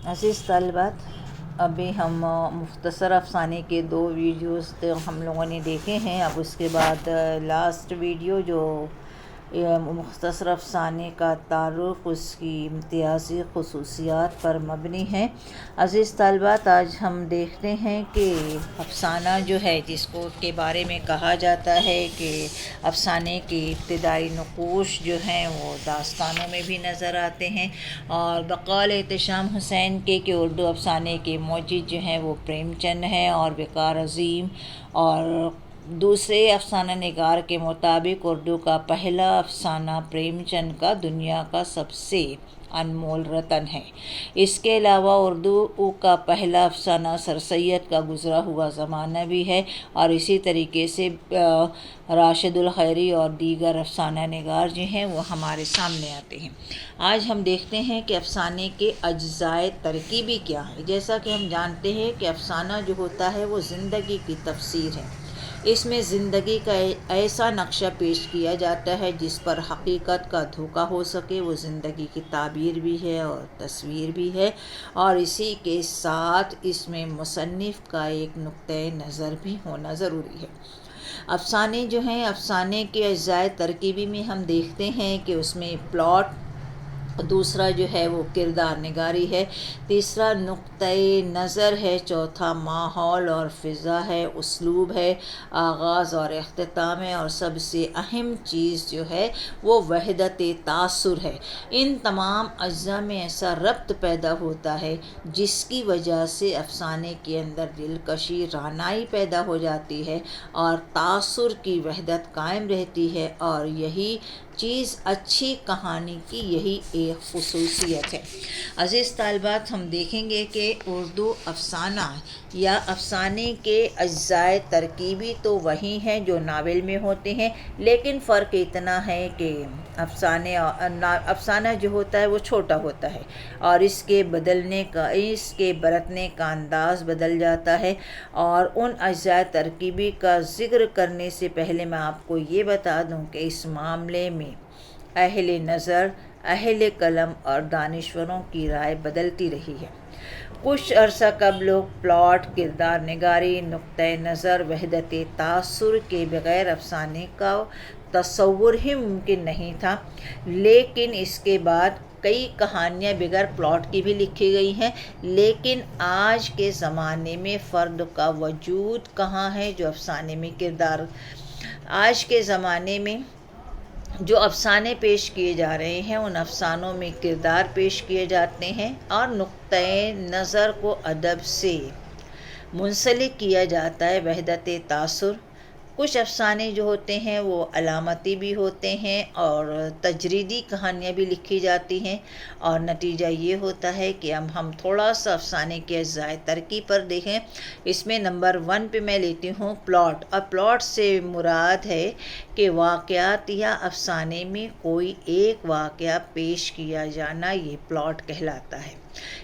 عزیز طالبات، ابھی ہم مختصر افسانے کے 2 ویڈیوز ہم لوگوں نے دیکھے ہیں۔ اب اس کے بعد لاسٹ ویڈیو جو مختصر افسانے کا تعارف، اس کی امتیازی خصوصیات پر مبنی ہے۔ عزیز طالبات، آج ہم دیکھتے ہیں کہ افسانہ جو ہے، جس کو کے بارے میں کہا جاتا ہے کہ افسانے کی ابتدائی نقوش جو ہیں وہ داستانوں میں بھی نظر آتے ہیں، اور بقول احتشام حسین کے کہ اردو افسانے کے موجد جو ہیں وہ پریم چند ہیں، اور وقار عظیم اور دوسرے افسانہ نگار کے مطابق اردو کا پہلا افسانہ پریم چند کا دنیا کا سب سے انمول رتن ہے۔ اس کے علاوہ اردو کا پہلا افسانہ سر سید کا گزرا ہوا زمانہ بھی ہے، اور اسی طریقے سے راشد الخیری اور دیگر افسانہ نگار جو ہیں وہ ہمارے سامنے آتے ہیں۔ آج ہم دیکھتے ہیں کہ افسانے کے اجزائے ترکیبی کیا ہے۔ جیسا کہ ہم جانتے ہیں کہ افسانہ جو ہوتا ہے وہ زندگی کی تفسیر ہے۔ اس میں زندگی کا ایسا نقشہ پیش کیا جاتا ہے جس پر حقیقت کا دھوکہ ہو سکے۔ وہ زندگی کی تعبیر بھی ہے اور تصویر بھی ہے، اور اسی کے ساتھ اس میں مصنف کا ایک نقطۂ نظر بھی ہونا ضروری ہے۔ افسانے جو ہیں، افسانے کے اجزائے ترکیبی میں ہم دیکھتے ہیں کہ اس میں پلاٹ، دوسرا جو ہے وہ کردار نگاری ہے، تیسرا نقطۂ نظر ہے، چوتھا ماحول اور فضا ہے، اسلوب ہے، آغاز اور اختتام ہے، اور سب سے اہم چیز جو ہے وہ وحدت تاثر ہے۔ ان تمام اجزاء میں ایسا ربط پیدا ہوتا ہے جس کی وجہ سے افسانے کے اندر دلکشی، رعنائی پیدا ہو جاتی ہے، اور تاثر کی وحدت قائم رہتی ہے، اور یہی چیز اچھی کہانی کی یہی ایک خصوصیت ہے۔ عزیز طالبات، ہم دیکھیں گے کہ اردو افسانہ یا افسانے کے اجزائے ترکیبی تو وہی ہیں جو ناول میں ہوتے ہیں، لیکن فرق اتنا ہے کہ افسانہ جو ہوتا ہے وہ چھوٹا ہوتا ہے، اور اس کے برتنے کا انداز بدل جاتا ہے۔ اور ان اجزائے ترکیبی کا ذکر کرنے سے پہلے میں آپ کو یہ بتا دوں کہ اس معاملے میں اہل نظر، اہل قلم اور دانشوروں کی رائے بدلتی رہی ہے۔ کچھ عرصہ قبل لوگ پلاٹ، کردار نگاری، نقطۂ نظر، وحدت تاثر کے بغیر افسانے کا تصور ہی ممکن نہیں تھا، لیکن اس کے بعد کئی کہانیاں بغیر پلاٹ کی بھی لکھی گئی ہیں۔ لیکن آج کے زمانے میں فرد کا وجود کہاں ہے جو افسانے میں آج کے زمانے میں جو افسانے پیش کیے جا رہے ہیں، ان افسانوں میں کردار پیش کیے جاتے ہیں، اور نقطۂ نظر کو ادب سے منسلک کیا جاتا ہے، وحدت تاثر۔ کچھ افسانے جو ہوتے ہیں وہ علامتی بھی ہوتے ہیں، اور تجریدی کہانیاں بھی لکھی جاتی ہیں، اور نتیجہ یہ ہوتا ہے کہ اب ہم تھوڑا سا افسانے کے اجزائے ترکیب پر دیکھیں۔ اس میں نمبر 1 پہ میں لیتی ہوں پلاٹ، اور پلاٹ سے مراد ہے کہ واقعات یا افسانے میں کوئی ایک واقعہ پیش کیا جانا، یہ پلاٹ کہلاتا ہے۔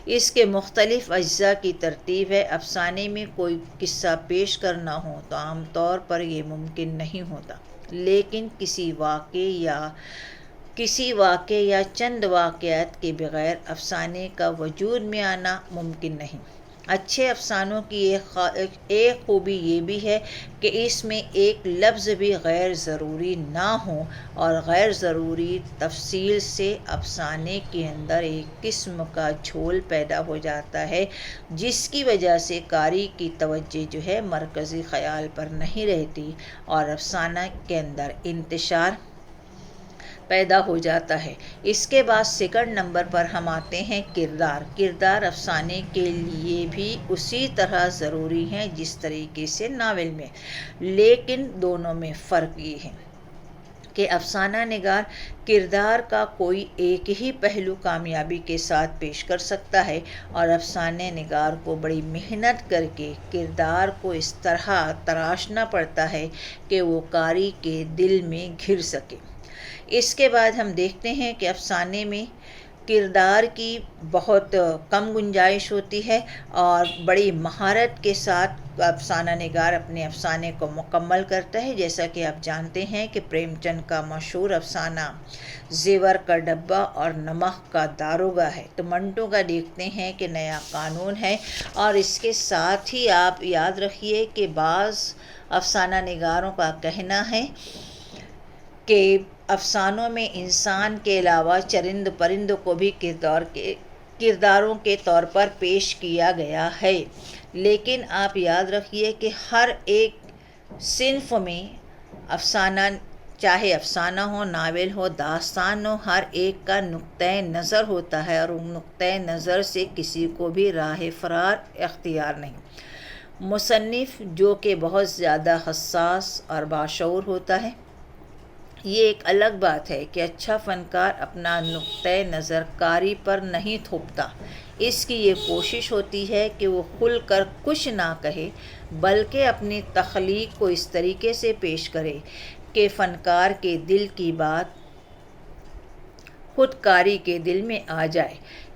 اس کے مختلف اجزاء کی ترتیب ہے۔ افسانے میں کوئی قصہ پیش کرنا ہو تو عام طور پر یہ ممکن نہیں ہوتا، لیکن کسی واقعے یا چند واقعات کے بغیر افسانے کا وجود میں آنا ممکن نہیں۔ اچھے افسانوں کی ایک خوبی یہ بھی ہے کہ اس میں ایک لفظ بھی غیر ضروری نہ ہو، اور غیر ضروری تفصیل سے افسانے کے اندر ایک قسم کا جھول پیدا ہو جاتا ہے، جس کی وجہ سے قاری کی توجہ جو ہے مرکزی خیال پر نہیں رہتی، اور افسانہ کے اندر انتشار پیدا ہو جاتا ہے۔ اس کے بعد سیکنڈ نمبر پر ہم آتے ہیں کردار افسانے کے لیے بھی اسی طرح ضروری ہیں جس طریقے سے ناول میں، لیکن دونوں میں فرق یہ ہے کہ افسانہ نگار کردار کا کوئی ایک ہی پہلو کامیابی کے ساتھ پیش کر سکتا ہے، اور افسانے نگار کو بڑی محنت کر کے کردار کو اس طرح تراشنا پڑتا ہے کہ وہ قاری کے دل میں گھر سکے۔ اس کے بعد ہم دیکھتے ہیں کہ افسانے میں کردار کی بہت کم گنجائش ہوتی ہے اور بڑی مہارت کے ساتھ افسانہ نگار اپنے افسانے کو مکمل کرتا ہے. جیسا کہ آپ جانتے ہیں کہ پریم چند کا مشہور افسانہ زیور کا ڈبہ اور نمک کا داروغہ ہے. تو منٹو کا دیکھتے ہیں کہ نیا قانون ہے. اور اس کے ساتھ ہی آپ یاد رکھیے کہ بعض افسانہ نگاروں کا کہنا ہے کہ افسانوں میں انسان کے علاوہ چرند پرند کو بھی کرداروں کے طور پر پیش کیا گیا ہے. لیکن آپ یاد رکھیے کہ ہر ایک صنف میں افسانہ، چاہے افسانہ ہو، ناول ہو، داستان ہو، ہر ایک کا نقطۂ نظر ہوتا ہے اور ان نقطۂ نظر سے کسی کو بھی راہ فرار اختیار نہیں. مصنف جو کہ بہت زیادہ حساس اور باشعور ہوتا ہے، یہ ایک الگ بات ہے کہ اچھا فنکار اپنا نقطۂ نظر کاری پر نہیں تھوپتا. اس کی یہ کوشش ہوتی ہے کہ وہ کھل کر کچھ نہ کہے، بلکہ اپنی تخلیق کو اس طریقے سے پیش کرے کہ فنکار کے دل کی بات خود کاری کے دل میں آ جائے.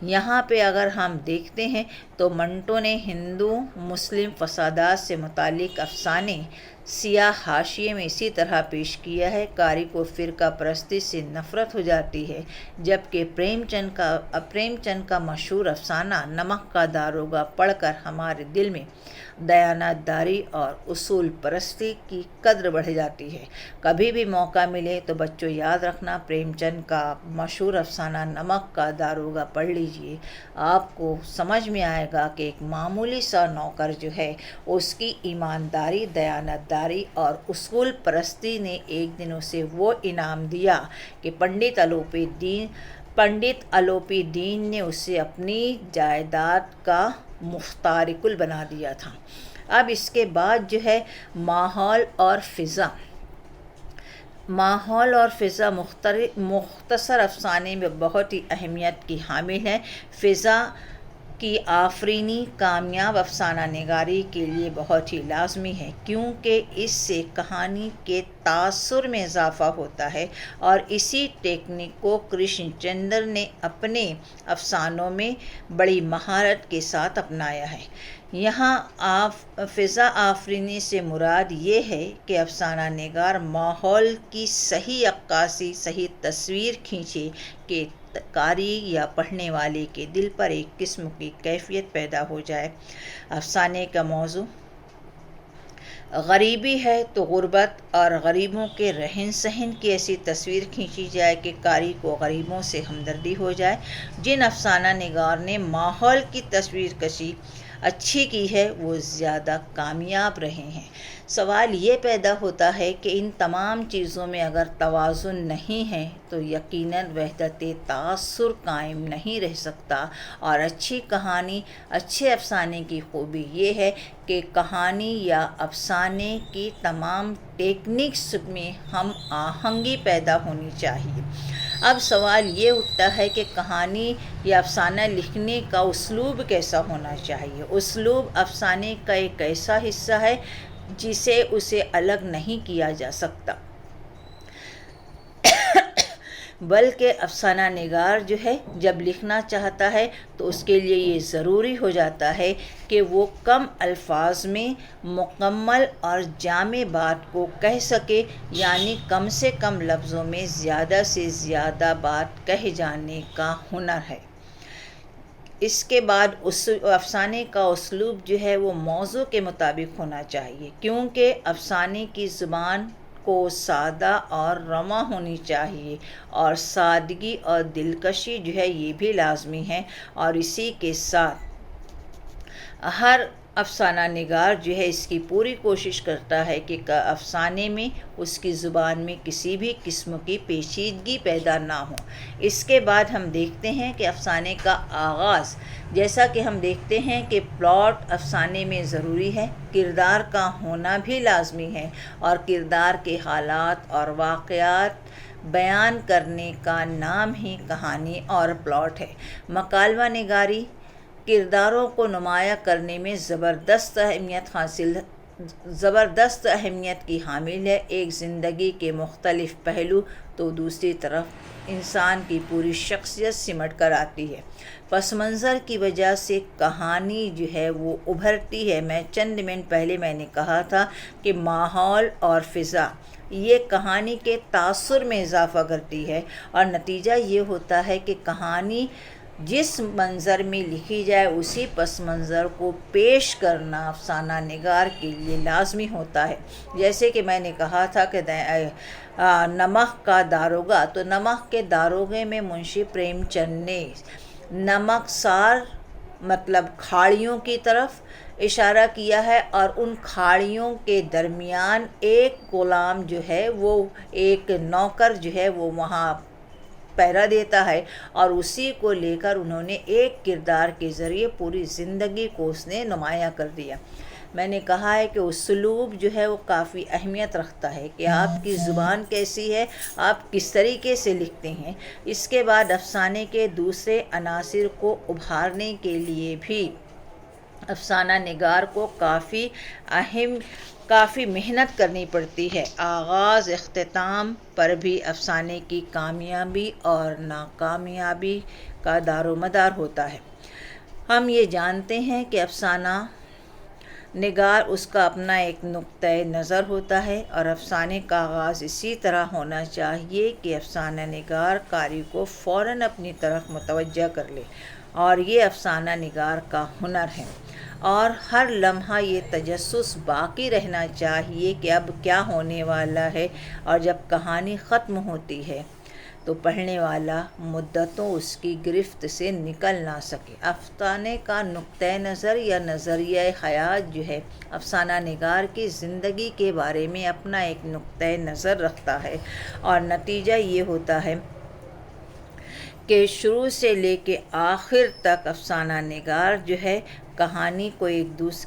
یہاں پہ اگر ہم دیکھتے ہیں تو منٹو نے ہندو مسلم فسادات سے متعلق افسانے سیاہ حاشیے میں اسی طرح پیش کیا ہے. قاری کو فرقہ پرستی سے نفرت ہو جاتی ہے، جبکہ پریم چند کا مشہور افسانہ نمک کا داروغہ پڑھ کر ہمارے دل میں دیانت داری اور اصول پرستی کی قدر بڑھ جاتی ہے. کبھی بھی موقع ملے تو بچوں یاد رکھنا، پریم چند کا مشہور افسانہ نمک کا داروغہ پڑھ لیجئے. آپ کو سمجھ میں آئے گا کہ ایک معمولی سا نوکر جو ہے، اس کی ایمانداری، دیانت داری اور اصول پرستی نے ایک دن اسے وہ انعام دیا کہ پنڈت الوپی دین نے اسے اپنی جائیداد کا مختار کل بنا دیا تھا. اب اس کے بعد جو ہے ماحول اور فضا مختصر افسانے میں بہت ہی اہمیت کی حامل ہے. فضا کی آفرینی کامیاب افسانہ نگاری کے لیے بہت ہی لازمی ہے، کیونکہ اس سے کہانی کے تاثر میں اضافہ ہوتا ہے، اور اسی ٹیکنیک کو کرشن چندر نے اپنے افسانوں میں بڑی مہارت کے ساتھ اپنایا ہے. یہاں فضا آفرینی سے مراد یہ ہے کہ افسانہ نگار ماحول کی صحیح عکاسی، صحیح تصویر کھینچے کہ قاری یا پڑھنے والے کے دل پر ایک قسم کی کیفیت پیدا ہو جائے. افسانے کا موضوع غریبی ہے تو غربت اور غریبوں کے رہن سہن کی ایسی تصویر کھینچی جائے کہ قاری کو غریبوں سے ہمدردی ہو جائے. جن افسانہ نگار نے ماحول کی تصویر کشی اچھی کی ہے وہ زیادہ کامیاب رہے ہیں. سوال یہ پیدا ہوتا ہے کہ ان تمام چیزوں میں اگر توازن نہیں ہے تو یقیناً وحدت تاثر قائم نہیں رہ سکتا. اور اچھی کہانی، اچھے افسانے کی خوبی یہ ہے کہ کہانی یا افسانے کی تمام ٹیکنکس میں ہم آہنگی پیدا ہونی چاہیے. اب سوال یہ اٹھتا ہے کہ کہانی یا افسانہ لکھنے کا اسلوب کیسا ہونا چاہیے. اسلوب افسانے کا ایک ایسا حصہ ہے جسے اسے الگ نہیں کیا جا سکتا، بلکہ افسانہ نگار جو ہے جب لکھنا چاہتا ہے تو اس کے لیے یہ ضروری ہو جاتا ہے کہ وہ کم الفاظ میں مکمل اور جامع بات کو کہہ سکے، یعنی کم سے کم لفظوں میں زیادہ سے زیادہ بات کہے جانے کا ہنر ہے. اس کے بعد افسانے کا اسلوب جو ہے وہ موضوع کے مطابق ہونا چاہیے، کیونکہ افسانے کی زبان کو سادہ اور رواں ہونی چاہیے، اور سادگی اور دلکشی جو ہے یہ بھی لازمی ہے. اور اسی کے ساتھ ہر افسانہ نگار جو ہے اس کی پوری کوشش کرتا ہے کہ افسانے میں اس کی زبان میں کسی بھی قسم کی پیچیدگی پیدا نہ ہو. اس کے بعد ہم دیکھتے ہیں کہ افسانے کا آغاز، جیسا کہ ہم دیکھتے ہیں کہ پلاٹ افسانے میں ضروری ہے، کردار کا ہونا بھی لازمی ہے، اور کردار کے حالات اور واقعات بیان کرنے کا نام ہی کہانی اور پلاٹ ہے. مکالمہ نگاری کرداروں کو نمایاں کرنے میں زبردست اہمیت حاصل زبردست اہمیت کی حامل ہے۔ ایک زندگی کے مختلف پہلو تو دوسری طرف انسان کی پوری شخصیت سمٹ کر آتی ہے۔ پس منظر کی وجہ سے کہانی جو ہے وہ ابھرتی ہے۔ چند منٹ پہلے میں نے کہا تھا کہ ماحول اور فضا یہ کہانی کے تاثر میں اضافہ کرتی ہے، اور نتیجہ یہ ہوتا ہے کہ کہانی جس منظر میں لکھی جائے اسی پس منظر کو پیش کرنا افسانہ نگار کے لیے لازمی ہوتا ہے۔ جیسے کہ میں نے کہا تھا کہ نمک کا داروغہ، تو نمک کے داروغے میں منشی پریم چند نے نمک سار مطلب کھاڑیوں کی طرف اشارہ کیا ہے، اور ان کھاڑیوں کے درمیان ایک غلام جو ہے وہ ایک نوکر جو ہے وہ وہاں پہرا دیتا ہے، اور اسی کو لے کر انہوں نے ایک کردار کے ذریعے پوری زندگی کو اس نے نمایاں کر دیا۔ میں نے کہا ہے کہ اسلوب جو ہے وہ کافی اہمیت رکھتا ہے کہ آپ کی زبان کیسی ہے، آپ کس طریقے سے لکھتے ہیں۔ اس کے بعد افسانے کے دوسرے عناصر کو ابھارنے کے لیے بھی افسانہ نگار کو کافی محنت کرنی پڑتی ہے۔ آغاز اختتام پر بھی افسانے کی کامیابی اور ناکامیابی کا دار و مدار ہوتا ہے۔ ہم یہ جانتے ہیں کہ افسانہ نگار اس کا اپنا ایک نقطۂ نظر ہوتا ہے، اور افسانے کا آغاز اسی طرح ہونا چاہیے کہ افسانہ نگار قاری کو فوراً اپنی طرف متوجہ کر لے، اور یہ افسانہ نگار کا ہنر ہے۔ اور ہر لمحہ یہ تجسس باقی رہنا چاہیے کہ اب کیا ہونے والا ہے، اور جب کہانی ختم ہوتی ہے تو پڑھنے والا مدتوں اس کی گرفت سے نکل نہ سکے۔ افسانے کا نقطۂ نظر یا نظریہ حیات جو ہے افسانہ نگار کی زندگی کے بارے میں اپنا ایک نقطۂ نظر رکھتا ہے، اور نتیجہ یہ ہوتا ہے کہ شروع سے لے کے آخر تک افسانہ نگار جو ہے کہانی کو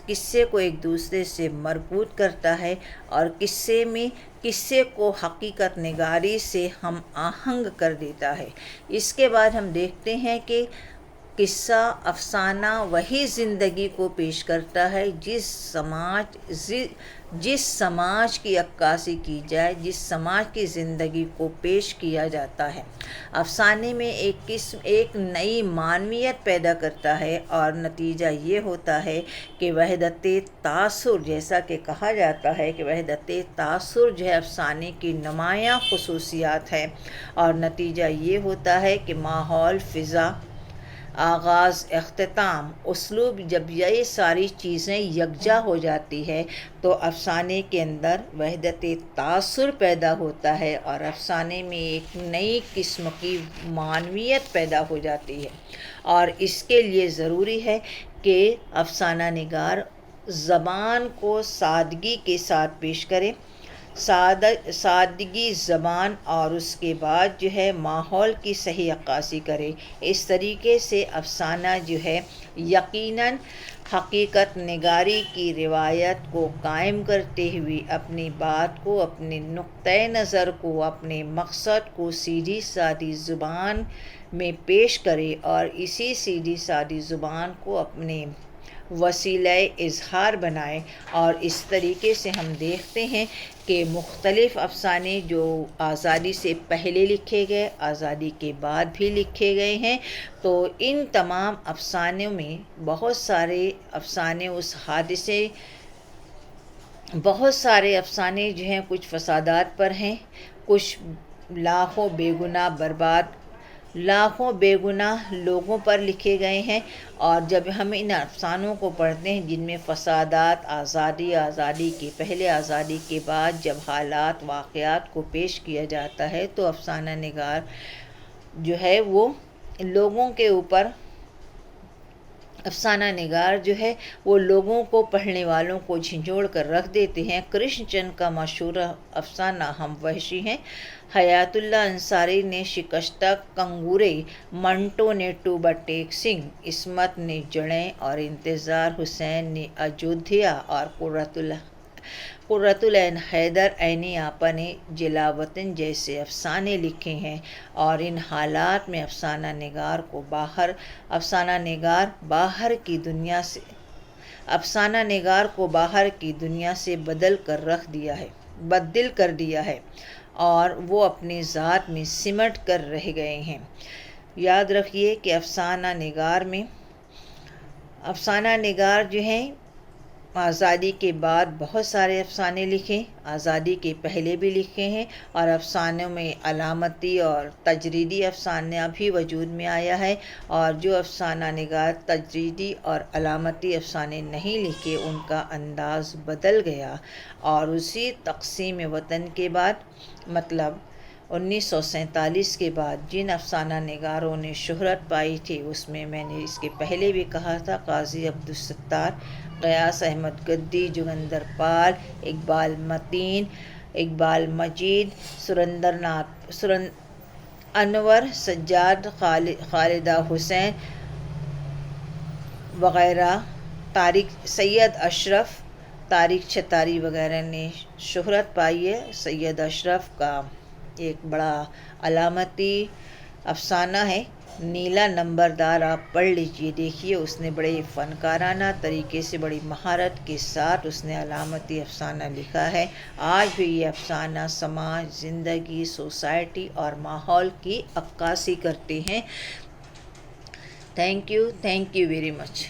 قصے کو ایک دوسرے سے مربوط کرتا ہے، اور قصے کو حقیقت نگاری سے ہم آہنگ کر دیتا ہے۔ اس کے بعد ہم دیکھتے ہیں کہ قصہ افسانہ وہی زندگی کو پیش کرتا ہے جس سماج کی عکاسی کی جائے، جس سماج کی زندگی کو پیش کیا جاتا ہے۔ افسانے میں ایک نئی معنویت پیدا کرتا ہے، اور نتیجہ یہ ہوتا ہے کہ وحدت تاثر، جیسا کہ کہا جاتا ہے کہ وحدت تاثر جو ہے افسانے کی نمایاں خصوصیات ہے، اور نتیجہ یہ ہوتا ہے کہ ماحول، فضا، آغاز، اختتام، اسلوب، جب یہ ساری چیزیں یکجا ہو جاتی ہے تو افسانے کے اندر وحدت تاثر پیدا ہوتا ہے، اور افسانے میں ایک نئی قسم کی معنویت پیدا ہو جاتی ہے۔ اور اس کے لیے ضروری ہے کہ افسانہ نگار زبان کو سادگی کے ساتھ پیش کرے، سادگی زبان، اور اس کے بعد جو ہے ماحول کی صحیح عکاسی کرے۔ اس طریقے سے افسانہ جو ہے یقیناً حقیقت نگاری کی روایت کو قائم کرتے ہوئے اپنی بات کو، اپنے نقطۂ نظر کو، اپنے مقصد کو سیدھی سادی زبان میں پیش کرے، اور اسی سیدھی سادی زبان کو اپنے وسیلہ اظہار بنائے۔ اور اس طریقے سے ہم دیکھتے ہیں کہ مختلف افسانے جو آزادی سے پہلے لکھے گئے، آزادی کے بعد بھی لکھے گئے ہیں، تو ان تمام افسانوں میں بہت سارے افسانے جو ہیں کچھ فسادات پر ہیں، کچھ لاکھوں بے گناہ لوگوں پر لکھے گئے ہیں۔ اور جب ہم ان افسانوں کو پڑھتے ہیں جن میں فسادات، آزادی کے پہلے، آزادی کے بعد جب حالات، واقعات کو پیش کیا جاتا ہے، تو افسانہ نگار جو ہے وہ لوگوں کو پڑھنے والوں کو جھنجھوڑ کر رکھ دیتے ہیں۔ کرشن چند کا مشہور افسانہ ہم وحشی ہیں، حیات اللہ انصاری نے شکستہ کنگورے، منٹو نے ٹوبہ ٹیک سنگھ، عصمت نے جڑیں، اور انتظار حسین نے اجودھیا، اور قرۃ العین حیدر عین آپا نے جلاوطن جیسے افسانے لکھے ہیں۔ اور ان حالات میں افسانہ نگار باہر کی دنیا سے افسانہ نگار کو باہر کی دنیا سے بدل کر دیا ہے اور وہ اپنی ذات میں سمٹ کر رہ گئے ہیں۔ یاد رکھیے کہ افسانہ نگار جو ہیں آزادی کے بعد بہت سارے افسانے لکھے، آزادی کے پہلے بھی لکھے ہیں، اور افسانوں میں علامتی اور تجریدی افسانہ بھی وجود میں آیا ہے، اور جو افسانہ نگار تجریدی اور علامتی افسانے نہیں لکھے ان کا انداز بدل گیا، اور اسی تقسیم وطن کے بعد مطلب 1947 کے بعد جن افسانہ نگاروں نے شہرت پائی تھی اس میں نے اس کے پہلے بھی کہا تھا، قاضی عبدالستار، غیاث احمد گدی، جوگندر پال، اقبال متین، اقبال مجید، انور سجاد، خالدہ حسین وغیرہ، سید اشرف، طارق چھتاری وغیرہ نے شہرت پائی ہے۔ سید اشرف کا ایک بڑا علامتی افسانہ ہے نیلا نمبردار، آپ پڑھ لیجئے، دیکھیے اس نے بڑے فنکارانہ طریقے سے بڑی مہارت کے ساتھ اس نے علامتی افسانہ لکھا ہے۔ آج بھی یہ افسانہ سماج، زندگی، سوسائٹی اور ماحول کی عکاسی کرتے ہیں۔ Thank you very much.